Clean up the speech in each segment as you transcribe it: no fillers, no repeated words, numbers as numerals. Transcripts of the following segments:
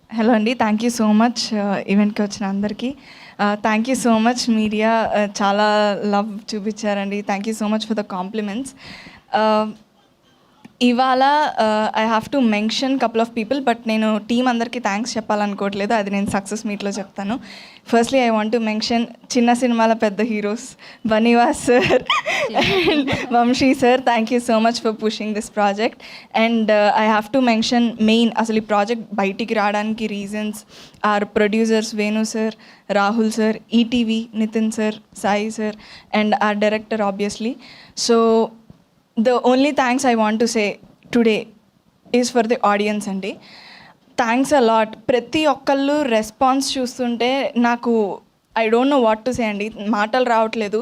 Hello అండి. Thank you so much ఈవెంట్‌కి వచ్చిన అందరికీ. Thank you so much media, చాలా లవ్ చూపించారండి. Thank you so much for the compliments. ఇవాళ I have to mention couple of people, but నేను team అందరికీ థ్యాంక్స్ చెప్పాలనుకోవట్లేదు. అది నేను సక్సెస్ మీట్లో చెప్తాను. Firstly I want to mention చిన్న సినిమాల పెద్ద heroes Bunny Vas sir and Vamsi sir. Thank you so much for pushing this project. And I have to mention main అసలు ఈ ప్రాజెక్ట్ బయటికి రావడానికి reasons are producers Venu sir, Rahul sir, ETV Nithin sir, Sai sir, and our director obviously. So the only thanks I want to say today is for the audience అండి. Thanks a lot. ప్రతి ఒక్కళ్ళు response చూస్తుంటే నాకు I don't know what to say అండి, మాటలు రావట్లేదు.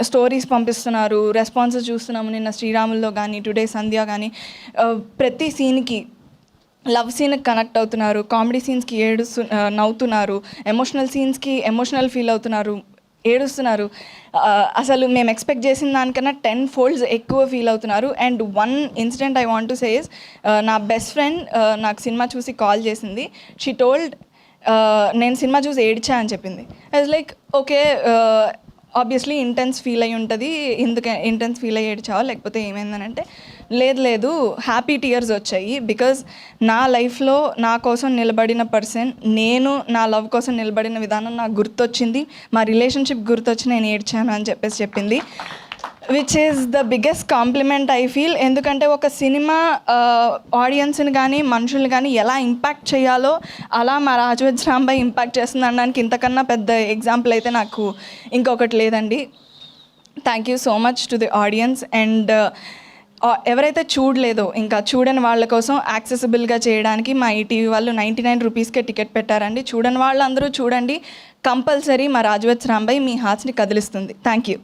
Stories పంపిస్తున్నారు, responses చూస్తున్నాము. నిన్న శ్రీరాముల్లో కానీ, టుడే సంధ్య కానీ, ప్రతి సీన్కి లవ్ సీన్కి కనెక్ట్ అవుతున్నారు, కామెడీ సీన్స్కి నవ్వుతున్నారు, ఎమోషనల్ సీన్స్కి ఎమోషనల్ ఫీల్ అవుతున్నారు, ఏడుస్తున్నారు. అసలు మేము ఎక్స్పెక్ట్ చేసిన దానికన్నా 10 folds ఎక్కువ ఫీల్ అవుతున్నారు. And one incident I want to say is, నా బెస్ట్ ఫ్రెండ్ నాకు సినిమా చూసి కాల్ చేసింది. షీ టోల్డ్ నేను సినిమా చూసి ఏడ్చా అని చెప్పింది. It's like okay, obviously intense feel అయ్యి ఉంటుంది, ఎందుకు ఇంటెన్స్ ఫీల్ అయ్యి ఏడ్చావా లేకపోతే ఏమైందనంటే, లేదు హ్యాపీ టీయర్స్ వచ్చాయి. బికాజ్ నా లైఫ్లో నా కోసం నిలబడిన పర్సన్, నేను నా లవ్ కోసం నిలబడిన విధానం నాకు గుర్తొచ్చింది, మా రిలేషన్షిప్ గుర్తొచ్చి నేను ఏడ్చాను అని చెప్పింది. Which is the biggest compliment I feel. ఎందుకంటే ఒక సినిమా ఆడియన్స్ని కానీ మనుషుల్ని కానీ ఎలా ఇంపాక్ట్ చేయాలో అలా మా రాజవెజ్ రాంబాయ్ ఇంపాక్ట్ చేస్తుంది అనడానికి ఇంతకన్నా పెద్ద ఎగ్జాంపుల్ అయితే నాకు ఇంకొకటి లేదండి. Thank you so much to the audience. And ఎవరైతే చూడలేదో, ఇంకా చూడని వాళ్ళ కోసం యాక్సెసిబుల్గా చేయడానికి మా ఈటీవీ వాళ్ళు 99 రూపీస్కే టికెట్ పెట్టారండి. చూడని వాళ్ళందరూ చూడండి, కంపల్సరీ మా రాజవెజ్ రాంబాయ్ మీ హార్ట్స్ని కదిలిస్తుంది. Thank you.